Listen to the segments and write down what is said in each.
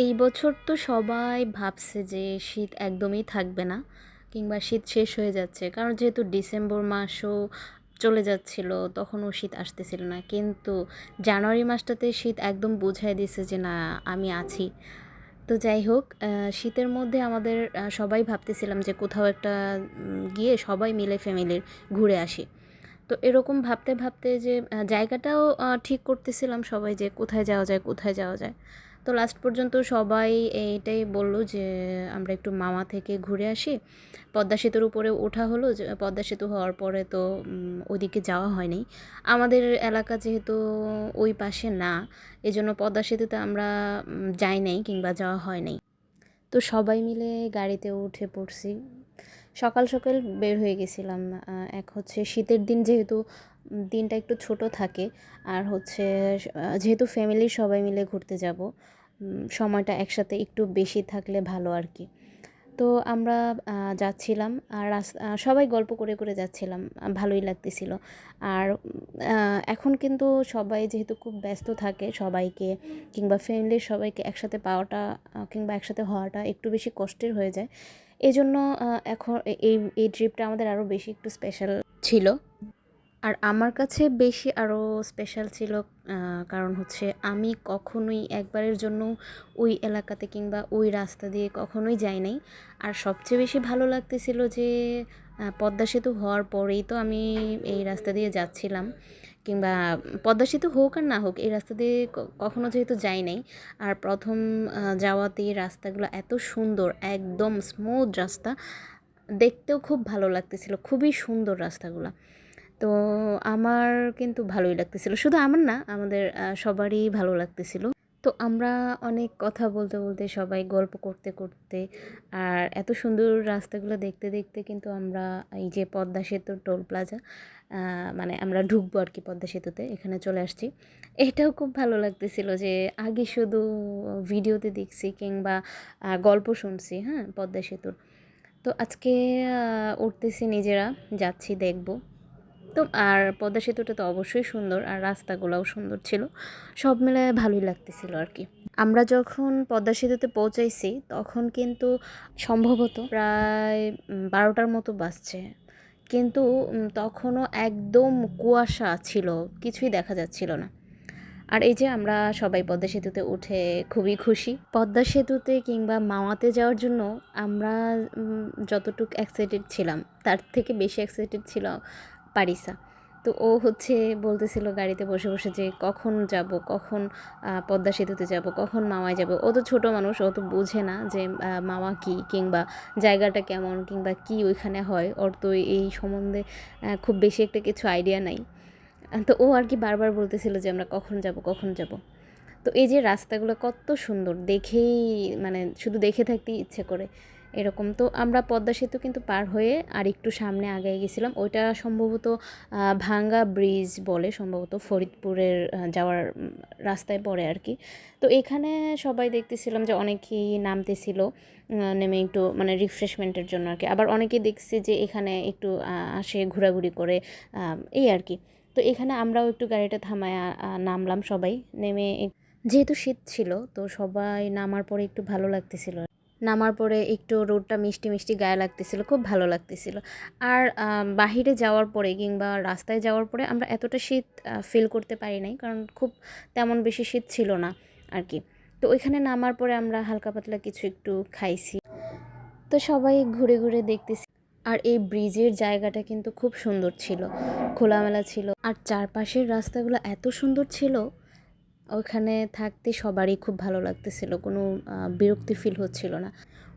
এই বছর তো সবাই ভাবছে যে শীত একদমই থাকবে না কিংবা শীত শেষ হয়ে যাচ্ছে, কারণ যেহেতু ডিসেম্বর মাসও চলে যাচ্ছিল তখনও শীত আসতেছিল না, কিন্তু জানুয়ারি মাসটাতে শীত একদম বুঝাই দিছে যে না, আমি আছি। তো যাই হোক, শীতের মধ্যে আমাদের সবাই ভাবতেছিলাম যে কোথাও একটা গিয়ে সবাই মিলে ফ্যামিলির ঘুরে আসি। তো এরকম ভাবতে ভাবতে যে জায়গাটাও ঠিক করতেছিলাম সবাই, যে কোথায় যাওয়া যায় কোথায় যাওয়া যায়। তো লাস্ট পর্যন্ত সবাই এইটাই বলল যে আমরা একটু মামা থেকে ঘুরে আসি। পদ্মা সেতুর উপরে ওঠা হলো, যে পদ্মা সেতু হওয়ার পরে তো ওদিকে যাওয়া হয়নি। আমাদের এলাকা যেহেতু ওই পাশে না, এজন্য পদ্মা সেতুতে আমরা যাই নাই কিংবা যাওয়া হয় নাই। তো সবাই মিলে গাড়িতে উঠে পড়ছি। সকাল সকাল বের হয়ে গেছিলাম। এক হচ্ছে শীতের দিন, যেহেতু দিনটা একটু ছোট থাকে, আর হচ্ছে যেহেতু ফ্যামিলির সবাই মিলে ঘুরতে যাব, সময়টা একসাথে একটু বেশি থাকলে ভালো আর কি। তো আমরা যাচ্ছিলাম, আর সবাই গল্প করে করে যাচ্ছিলাম, ভালোই লাগতেছিল। আর এখন কিন্তু সবাই যেহেতু খুব ব্যস্ত থাকে, সবাইকে কিংবা ফ্যামিলির সবাইকে একসাথে পাওয়াটা কিংবা একসাথে হওয়াটা একটু বেশি কষ্টের হয়ে যায়। এই জন্য এখন এই ট্রিপটা আমাদের আরও বেশি একটু স্পেশাল ছিল। আর আমার কাছে বেশি আরও স্পেশাল ছিল, কারণ হচ্ছে আমি কখনোই একবারের জন্য ওই এলাকাতে কিংবা ওই রাস্তা দিয়ে কখনোই যাই নাই। আর সবচেয়ে বেশি ভালো লাগতেছিল যে পদ্মা সেতু হওয়ার পরেই তো আমি এই রাস্তা দিয়ে যাচ্ছিলাম, কিংবা পদ্মা সেতু হোক আর না হোক, এই রাস্তা দিয়ে কখনো যেহেতু যাই নাই। আর প্রথম যাওয়াতেই রাস্তাগুলো এত সুন্দর, একদম স্মুথ রাস্তা, দেখতেও খুব ভালো লাগতেছিল, খুবই সুন্দর রাস্তাগুলো। তো আমার কিন্তু ভালোই লাগতেছিল, শুধু আমার না, আমাদের সবারই ভালো লাগতেছিল। তো আমরা অনেক কথা বলতে বলতে, সবাই গল্প করতে করতে, আর এত সুন্দর রাস্তাগুলো দেখতে দেখতে কিন্তু আমরা এই যে পদ্মা সেতুর টোল প্লাজা, মানে আমরা ঢুকবো আর কি পদ্মা সেতুতে, এখানে চলে আসছি। এটাও খুব ভালো লাগতেছিল যে আগে শুধু ভিডিওতে দেখছি কিংবা গল্প শুনছি, হ্যাঁ, পদ্মা সেতুর। তো আজকে উঠতেছি, নিজেরা যাচ্ছি, দেখব। তো আর পদ্মা সেতুটা তো অবশ্যই সুন্দর, আর রাস্তাগুলোও সুন্দর ছিল, সব মিলে ভালোই লাগতেছিল আর কি। আমরা যখন পদ্মা সেতুতে পৌঁছাইছি তখন কিন্তু সম্ভবত প্রায় 12টার মতো বাজছে, কিন্তু তখনও একদম কুয়াশা ছিল, কিছুই দেখা যাচ্ছিল না। আর এই যে আমরা সবাই পদ্মা সেতুতে উঠে খুবই খুশি। পদ্মা সেতুতে কিংবা মাওয়াতে যাওয়ার জন্য আমরা যতটুকু এক্সাইটেড ছিলাম, তার থেকে বেশি এক্সাইটেড ছিল পারিসা। তো ও হচ্ছে বলতেছিল গাড়িতে বসে বসে যে কখন যাব, কখন পদ্মা সেতুতে যাব, কখন মাওয়ায় যাব। ও তো ছোটো মানুষ, ও তো বুঝে না যে মাওয়া কী কিংবা জায়গাটা কেমন কিংবা কী ওইখানে হয়, ওর তো এই সম্বন্ধে খুব বেশি একটা কিছু আইডিয়া নাই। তো ও আর কি বারবার বলতেছিল যে আমরা কখন যাব কখন যাব। তো এই যে রাস্তাগুলো কত সুন্দর, দেখেই মানে শুধু দেখে থাকতেই ইচ্ছে করে এরকম। তো আমরা পদ্মা সেতু কিন্তু পার হয়ে আর একটু সামনে আগায় গেছিলাম, ওইটা সম্ভবত ভাঙ্গা ব্রিজ বলে, সম্ভবত ফরিদপুরের যাওয়ার রাস্তায় পড়ে আর কি। তো এখানে সবাই দেখতেছিলাম যে অনেকেই নামতেছিল, নেমে একটু মানে রিফ্রেশমেন্টের জন্য আর কি। আবার অনেকেই দেখছি যে এখানে একটু আসে ঘোরাঘুরি করে, এই আর কি। তো এখানে আমরাও একটু গাড়িটা থামায় নামলাম সবাই, নেমে যেহেতু শীত ছিল তো সবাই নামার পরে একটু ভালো লাগতেছিল, নামার পরে একটু রোডটা মিষ্টি মিষ্টি গায়ে লাগতেছিল, খুব ভালো লাগতেছিল। আর বাহিরে যাওয়ার পরে কিংবা রাস্তায় যাওয়ার পরে আমরা এতটা শীত ফিল করতে পারি নাই, কারণ খুব তেমন বেশি শীত ছিল না আর কি। তো ওইখানে নামার পরে আমরা হালকা পাতলা কিছু একটু খাইছি। তো সবাই ঘুরে ঘুরে দেখতেছি। আর এই ব্রিজের জায়গাটা কিন্তু খুব সুন্দর ছিল, খোলামেলা ছিল, আর চারপাশের রাস্তাগুলো এত সুন্দর ছিল, ওইখানে থাকতে সবারই খুব ভালো লাগতেছিল, কোনো বিরক্তি ফিল হচ্ছিল না।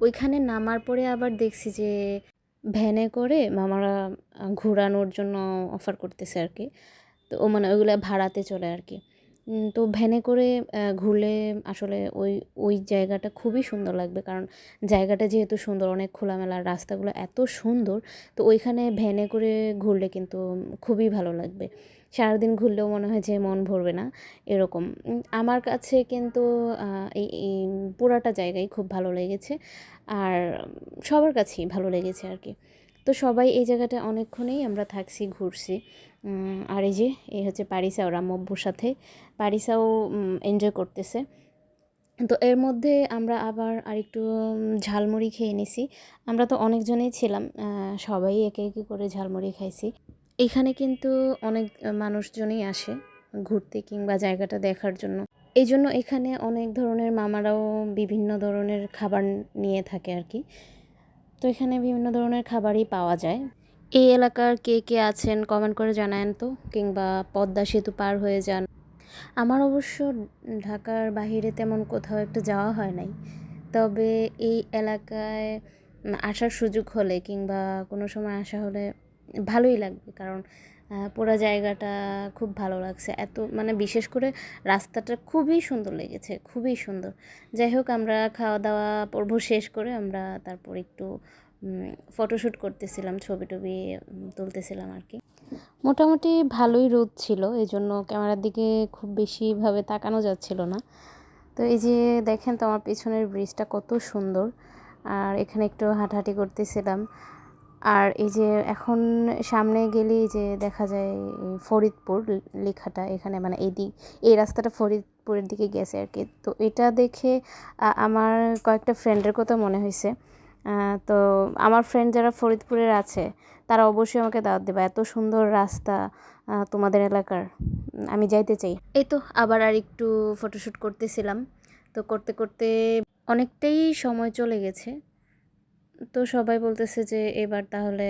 ওইখানে নামার পরে আবার দেখছি যে ভ্যানে করে মামারা ঘোরানোর জন্য অফার করতেছে আর কি। তো ও মানে ওইগুলো ভাড়াতে চলে আর কি। তো ভ্যানে করে ঘুরলে আসলে ওই ওই জায়গাটা খুবই সুন্দর লাগবে, কারণ জায়গাটা যেহেতু সুন্দর, অনেক খোলামেলা, রাস্তাগুলো এত সুন্দর। তো ওইখানে ভ্যানে করে ঘুরলে কিন্তু খুবই ভালো লাগবে, সারাদিন ঘুরলেও মনে হয় যে মন ভরবে না এরকম। আমার কাছে কিন্তু এই পুরাটা জায়গায় খুব ভালো লেগেছে, আর সবার কাছেই ভালো লেগেছে আর কি। তো সবাই এই জায়গাটা অনেকক্ষণেই আমরা থাকছি, ঘুরছি। আর এই হচ্ছে পারিসা, ওর আম্মু আব্বুর সাথে। পারিসাও এনজয় করতেছে। তো এর মধ্যে আমরা আবার আরেকটু ঝালমুড়ি খেয়ে নিছি। আমরা তো অনেকজনেই ছিলাম, সবাই একে একে করে ঝালমুড়ি খাইছি। এখানে কিন্তু অনেক মানুষজনই আসে ঘুরতে কিংবা জায়গাটা দেখার জন্য। এই জন্য এখানে অনেক ধরনের মামারাও বিভিন্ন ধরনের খাবার নিয়ে থাকে আর কি। তো এখানে বিভিন্ন ধরনের খাবারই পাওয়া যায়। এই এলাকার কে কে আছেন কমেন্ট করে জানায়েন তো, কিংবা পদ্মা সেতু পার হয়ে যান। আমার অবশ্য ঢাকার বাহিরে তেমন কোথাও একটা যাওয়া হয় নাই, তবে এই এলাকায় আসার সুযোগ হলে কিংবা কোনো সময় আসা হলে ভালোই লাগবে, কারণ পুরো জায়গাটা খুব ভালো লাগছে। এত মানে বিশেষ করে রাস্তাটা খুবই সুন্দর লেগেছে, খুবই সুন্দর। যাই হোক, আমরা খাওয়া দাওয়া পর্ব শেষ করে আমরা তারপর একটু ফটোশ্যুট করতেছিলাম, ছবি টবি তুলতেছিলাম আর কি। মোটামুটি ভালোই রোদ ছিল, এই জন্য ক্যামেরার দিকে খুব বেশিভাবে তাকানো যাচ্ছিল না। তো এই যে দেখেন তো আমার পেছনের ব্রিজটা কত সুন্দর, আর এখানে একটু হাঁটাহাঁটি করতেছিলাম। আর এই যে এখন সামনে গেলেই যে দেখা যায় ফরিদপুর লেখাটা এখানে, মানে এই রাস্তাটা ফরিদপুরের দিকে গেছে আর কি। তো এটা দেখে আমার কয়েকটা ফ্রেন্ডের কথা মনে হয়েছে। তো আমার ফ্রেন্ড যারা ফরিদপুরের আছে তারা অবশ্যই আমাকে দাওয়াত দেবে, এত সুন্দর রাস্তা তোমাদের এলাকার, আমি যাইতে চাই। এই তো আবার আর একটু ফটোশ্যুট করতেছিলাম। তো করতে করতে অনেকটাই সময় চলে গেছে। তো সবাই বলতেছে যে এবার তাহলে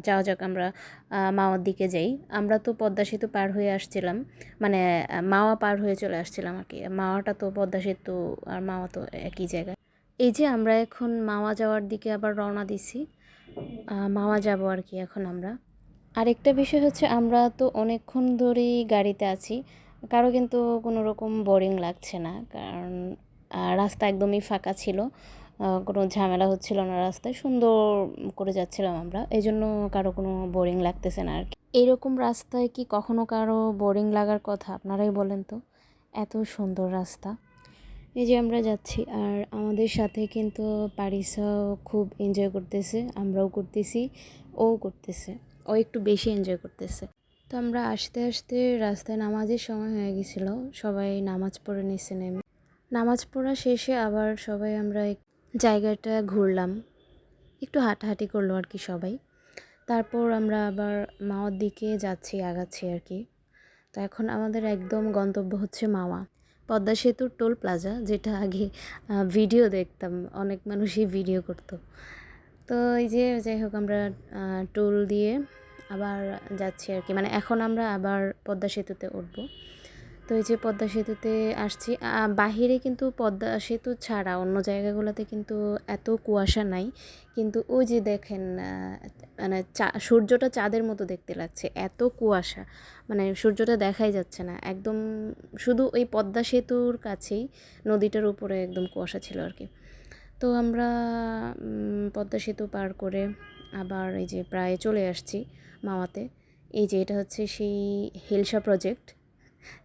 যাওয়া যাক, আমরা মাওয়ার দিকে যাই। আমরা তো পদ্মা সেতু পার হয়ে আসছিলাম, মানে মাওয়া পার হয়ে চলে আসছিলাম আর কি। মাওয়াটা তো পদ্মা সেতু আর মাওয়া তো একই জায়গায়। এই যে আমরা এখন মাওয়া যাওয়ার দিকে আবার রওনা দিছি, মাওয়া যাব আর কি এখন আমরা। আরেকটা বিষয় হচ্ছে, আমরা তো অনেকক্ষণ ধরেই গাড়িতে আছি, কারো কিন্তু কোনো রকম বোরিং লাগছে না, কারণ রাস্তা একদমই ফাঁকা ছিল, কোনো ঝামেলা হচ্ছিল না, রাস্তায় সুন্দর করে যাচ্ছিলাম আমরা, এই জন্য কারো কোনো বোরিং লাগতেছে না আর কি। এইরকম রাস্তায় কি কখনো কারো বোরিং লাগার কথা? আপনারাই বলেন তো, এত সুন্দর রাস্তা। এই যে আমরা যাচ্ছি, আর আমাদের সাথে কিন্তু পারিসাও খুব এনজয় করতেছে, আমরাও করতেছি, ও করতেছে, ও একটু বেশি এনজয় করতেছে। তো আমরা আস্তে আস্তে রাস্তায় নামাজের সময় হয়ে গেছিল, সবাই নামাজ পড়ে নিছে নেমে। নামাজ পড়া শেষে আবার সবাই আমরা জায়গাটা ঘুরলাম, একটু হাঁটাহাঁটি করলো আর কি সবাই। তারপর আমরা আবার মাওয়ার দিকে আগাচ্ছি আর কি। তো এখন আমাদের একদম গন্তব্য হচ্ছে মাওয়া, পদ্মা সেতুর টোল প্লাজা, যেটা আগে ভিডিও দেখতাম, অনেক মানুষই ভিডিও করতো। তো এই যে যাই হোক, আমরা টোল দিয়ে আবার যাচ্ছি আর কি, মানে এখন আমরা আবার পদ্মা সেতুতে উঠবো। তো এই যে পদ্মা সেতুতে আসছি, বাহিরে কিন্তু পদ্মা সেতু ছাড়া অন্য জায়গাগুলোতে কিন্তু এত কুয়াশা নাই, কিন্তু ওই যে দেখেন মানে সূর্যটা চাঁদের মতো দেখতে লাগছে, এত কুয়াশা, মানে সূর্যটা দেখাই যাচ্ছে না একদম, শুধু ওই পদ্মা সেতুর কাছেই নদীটার উপরে একদম কুয়াশা ছিল আর কি। তো আমরা পদ্মা সেতু পার করে আবার এই যে প্রায় চলে আসছি মাওয়াতে। এই যে এটা হচ্ছে সেই হিলসা প্রজেক্ট,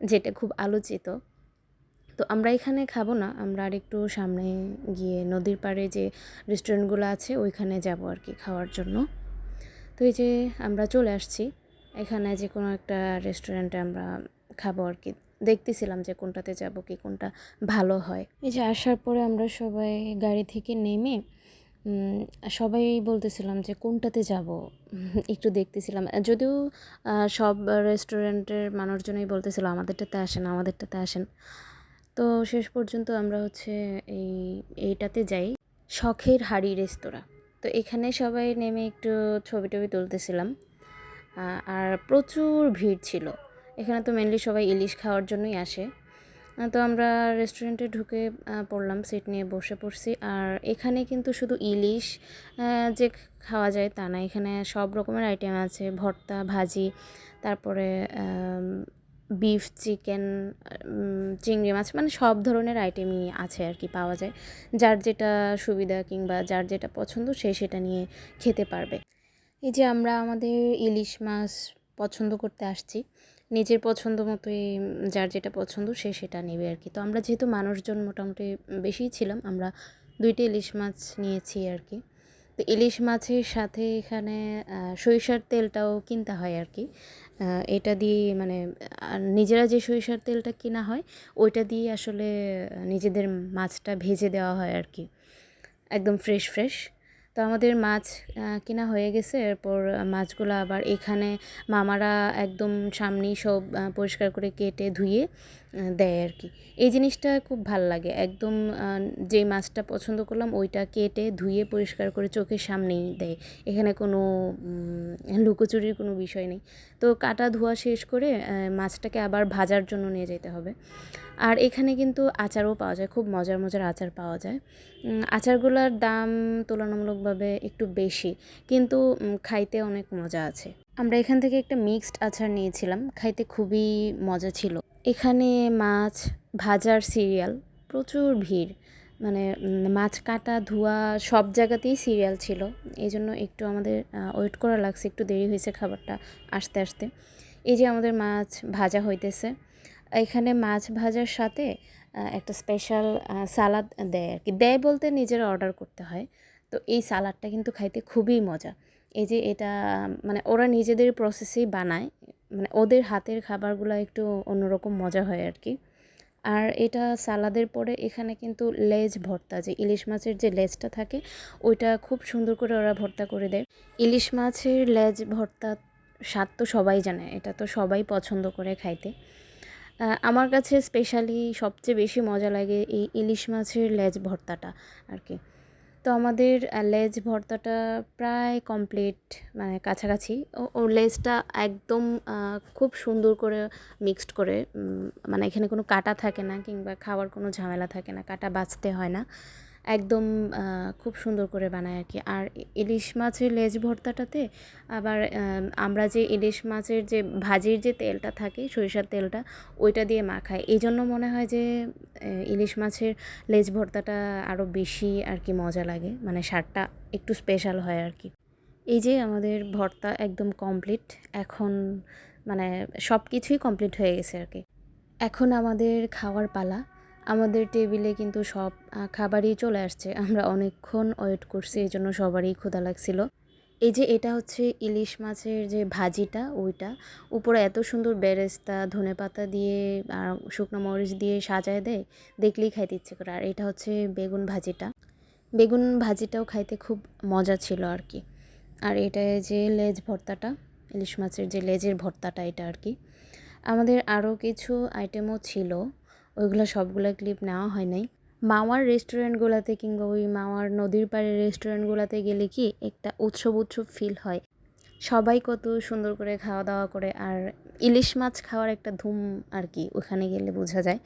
যেটা খুব আলোচিত। তো আমরা এখানে খাবো না, আমরা আরেকটু সামনে গিয়ে নদীর পাড়ে যে রেস্টুরেন্টগুলো আছে ওইখানে যাব আর কি খাওয়ার জন্য। তো এই যে আমরা চলে আসছি, এখানে যে কোনো একটা রেস্টুরেন্টে আমরা খাবো আর কি, দেখতেছিলাম যে কোনটাতে যাব কি কোনটা ভালো হয়। এই যে আসার পরে আমরা সবাই গাড়ি থেকে নেমে সবাই বলতেছিলাম যে কোনটাতে যাব, একটু দেখতেছিলাম, যদিও সব রেস্টুরেন্টের মানুষজনই বলতেছিল আমাদেরটাতে আসেন, আমাদেরটাতে আসেন। তো শেষ পর্যন্ত আমরা হচ্ছে এইটাতে যাই, শখের হাড়ি রেস্তোরাঁ। তো এখানে সবাই নেমে একটু ছবি টবি তুলতেছিলাম, আর প্রচুর ভিড় ছিল। এখানে তো মেনলি সবাই ইলিশ খাওয়ার জন্যই আসে। তো আমরা রেস্টুরেন্টে ঢুকে পড়লাম, সিট নিয়ে বসে পড়ছি। আর এখানে কিন্তু শুধু ইলিশ যে খাওয়া যায় তা না, এখানে সব রকমের আইটেম আছে, ভর্তা, ভাজি, তারপরে বিফ, চিকেন, চিংড়ি মাছ, মানে সব ধরনের আইটেমই আছে আর কি, পাওয়া যায়। যার যেটা সুবিধা কিংবা যার যেটা পছন্দ সে সেটা নিয়ে খেতে পারবে। এই যে আমরা আমাদের ইলিশ মাছ পছন্দ করতে আসছি, নিজের পছন্দ মতোই যার যেটা পছন্দ সে সেটা নেবে আর কি। তো আমরা যেহেতু মানুষজন মোটামুটি বেশিই ছিলাম, আমরা 2টি ইলিশ মাছ নিয়েছি আর কি। তো ইলিশ মাছের সাথে এখানে সরিষার তেলটাও কিনতে হয় আর কি। এটা দিয়ে মানে নিজেরা যে সরিষার তেলটা কেনা হয় ওইটা দিয়ে আসলে নিজেদের মাছটা ভেজে দেওয়া হয় আর কি, একদম ফ্রেশ ফ্রেশ। তো আমাদের মাছ কেনা হয়ে গেছে। এরপর মাছগুলো আবার এখানে মামারা একদম সামনেই সব পরিষ্কার করে কেটে ধুয়ে দেয় আর কি। এই জিনিসটা খুব ভাল লাগে, একদম যে মাছটা পছন্দ করলাম ওইটা কেটে ধুয়ে পরিষ্কার করে চোখের সামনেই দেয়। এখানে কোনো লুকোচুরির কোনো বিষয় নেই। তো কাটা ধোয়া শেষ করে মাছটাকে আবার ভাজার জন্য নিয়ে যেতে হবে। আর এখানে কিন্তু আচারও পাওয়া যায়, খুব মজার মজার আচার পাওয়া যায়। আচারগুলোর দাম তুলনামূলকভাবে একটু বেশি, কিন্তু খাইতে অনেক মজা আছে। আমরা এখান থেকে একটা মিক্সড আচার নিয়েছিলাম, খাইতে খুবই মজা ছিল। এখানে মাছ ভাজার সিরিয়াল, প্রচুর ভিড়, মানে মাছ কাটা ধোয়া সব জায়গাতেই সিরিয়াল ছিল। এই জন্য একটু আমাদের ওয়েট করা লাগছে, একটু দেরি হয়েছে খাবারটা আসতে আসতে। এই যে আমাদের মাছ ভাজা হইতেছে। এখানে মাছ ভাজার সাথে একটা স্পেশাল সালাদ দেয় আর কি, দেয় বলতে নিজেরা অর্ডার করতে হয়। তো এই সালাদটা কিন্তু খাইতে খুবই মজা। এই যে এটা মানে ওরা নিজেদের প্রসেসেই বানায়, মানে ওদের হাতের খাবারগুলো একটু অন্যরকম মজা হয় আর কি। আর এটা সালাদের পরে এখানে কিন্তু লেজ ভর্তা, যে ইলিশ মাছের যে লেজটা থাকে ওইটা খুব সুন্দর করে ওরা ভর্তা করে দেয়। ইলিশ মাছের লেজ ভর্তা স্বাদ তো সবাই জানে, এটা তো সবাই পছন্দ করে খাইতে। আমার কাছে স্পেশালি সবচেয়ে বেশি মজা লাগে এই ইলিশ মাছের লেজ ভর্তাটা আর কি। তো আমাদের লেজ ভর্তাটা প্রায় কমপ্লিট, মানে কাছাকাছি। ওর লেজটা একদম খুব সুন্দর করে মিক্সড করে, মানে এখানে কোনো কাটা থাকে না কিংবা খাওয়ার কোনো ঝামেলা থাকে না, কাটা বাছতে হয় না, একদম খুব সুন্দর করে বানায় আর কি। আর ইলিশ মাছের লেজ ভর্তাটাতে আবার আমরা যে ইলিশ মাছের যে ভাজির যে তেলটা থাকে সরিষার তেলটা ওইটা দিয়ে মাখায়, এই জন্য মনে হয় যে ইলিশ মাছের লেজ ভর্তাটা আরও বেশি আর কি মজা লাগে, মানে স্বাদটা একটু স্পেশাল হয় আর কি। এই যে আমাদের ভর্তা একদম কমপ্লিট এখন, মানে সব কিছুই কমপ্লিট হয়ে গেছে আর কি। এখন আমাদের খাওয়ার পালা। আমাদের টেবিলে কিন্তু সব খাবারই চলে আসছে। আমরা অনেকক্ষণ ওয়েট করছি, এই জন্য সবারই ক্ষুধা লাগছিল। এই যে এটা হচ্ছে ইলিশ মাছের যে ভাজিটা ওইটা, উপরে এত সুন্দর বেরেস্তা ধনেপাতা দিয়ে আর শুকনো মরিচ দিয়ে সাজায় দেয়, দেখলেই খাইতে ইচ্ছে করে। আর এটা হচ্ছে বেগুন ভাজিটা, বেগুন ভাজিটাও খাইতে খুব মজা ছিল আর কি। আর এটা যে লেজ ভর্তাটা, ইলিশ মাছের যে লেজের ভর্তাটা এটা আর কি। আমাদের আরও কিছু আইটেমও ছিল, ওইগুলো সবগুলো ক্লিপ নেওয়া হয় নাই। মাওয়ার রেস্টুরেন্টগুলোতে কিংবা ওই মাওয়ার নদীর পাড়ের রেস্টুরেন্টগুলোতে গেলে কি একটা উৎসব উৎসব ফিল হয়, সবাই কত সুন্দর করে খাওয়া দাওয়া করে, আর ইলিশ মাছ খাওয়ার একটা ধুম আর কি ওখানে গেলে বোঝা যায়।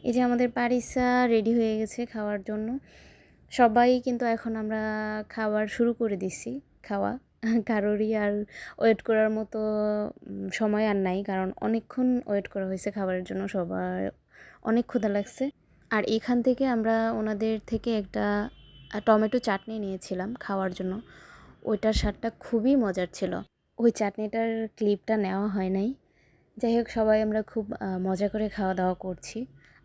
এই যে আমাদের পারিসা রেডি হয়ে গেছে খাওয়ার জন্য, সবাই কিন্তু এখন আমরা খাওয়ার শুরু করে দিছি খাওয়া। কারোরই আর ওয়েট করার মতো সময় আর নাই, কারণ অনেকক্ষণ ওয়েট করা হয়েছে খাবারের জন্য, সবার অনেক ক্ষুধা লাগছে। আর এখান থেকে আমরা ওনাদের থেকে একটা টমেটো চাটনি নিয়েছিলাম খাওয়ার জন্য, ওইটার স্বাদটা খুবই মজার ছিল। ওই চাটনিটার ক্লিপটা নেওয়া হয় নাই। যাই হোক, সবাই আমরা খুব মজা করে খাওয়া দাওয়া করছি।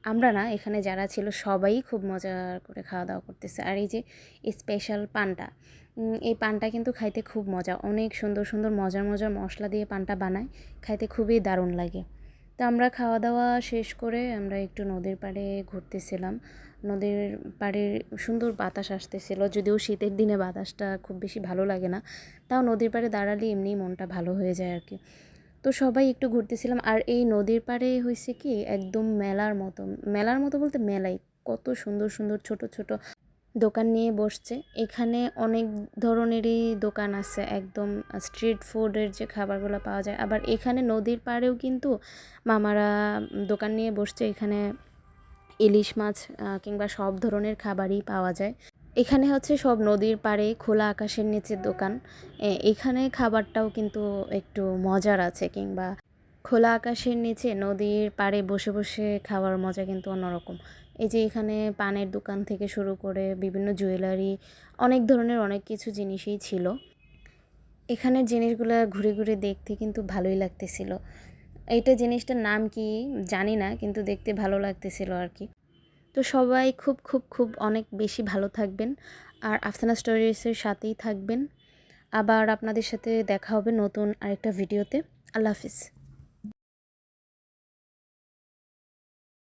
আমরা না, এখানে যারা ছিল সবাই খুব মজা করে খাওয়া দাওয়া করতেছে। আর এই যে স্পেশাল পানটা, এই পানটা কিন্তু খাইতে খুব মজা, অনেক সুন্দর সুন্দর মজার মজার মশলা দিয়ে পানটা বানায়, খাইতে খুবই দারুণ লাগে। তো আমরা খাওয়া দাওয়া শেষ করে আমরা একটু নদীর পাড়ে ঘুরতেছিলাম। নদীর পাড়ে সুন্দর বাতাস আসতেছিল, যদিও শীতের দিনে বাতাসটা খুব বেশি ভালো লাগে না, তাও নদীর পাড়ে দাঁড়ালে এমনিই মনটা ভালো হয়ে যায় আর কি। তো সবাই একটু ঘুরতেছিলাম। আর এই নদীর পাড়ে হয়েছে কি একদম মেলার মতো, মেলার মতো বলতে মেলাই, কত সুন্দর সুন্দর ছোট ছোট দোকান নিয়ে বসছে। এখানে অনেক ধরনেরই দোকান আছে, একদম স্ট্রিট ফুডের যে খাবারগুলো পাওয়া যায়। আবার এখানে নদীর পাড়েও কিন্তু মামারা দোকান নিয়ে বসছে, এখানে ইলিশ মাছ কিংবা সব ধরনের খাবারই পাওয়া যায়। এখানে হচ্ছে সব নদীর পাড়ে খোলা আকাশের নিচে দোকান। এখানে খাবারটাও কিন্তু একটু মজার আছে, কিংবা খোলা আকাশের নিচে নদীর পাড়ে বসে বসে খাওয়ার মজা কিন্তু অন্যরকম। এই যে এখানে পানের দোকান থেকে শুরু করে বিভিন্ন জুয়েলারি, অনেক ধরনের অনেক কিছু জিনিসই ছিল। এখানের জিনিসগুলো ঘুরে ঘুরে দেখতে কিন্তু ভালোই লাগতেছিল। এইটা জিনিসটার নাম কি জানি না, কিন্তু দেখতে ভালো লাগতেছিল আর কি। তো সবাই খুব খুব খুব অনেক বেশি ভালো থাকবেন। আর আফসানা স্টোরিজের সাথেই থাকবেন। আবার আপনাদের সাথে দেখা হবে নতুন আরেকটা ভিডিওতে। আল্লাহ হাফিজ।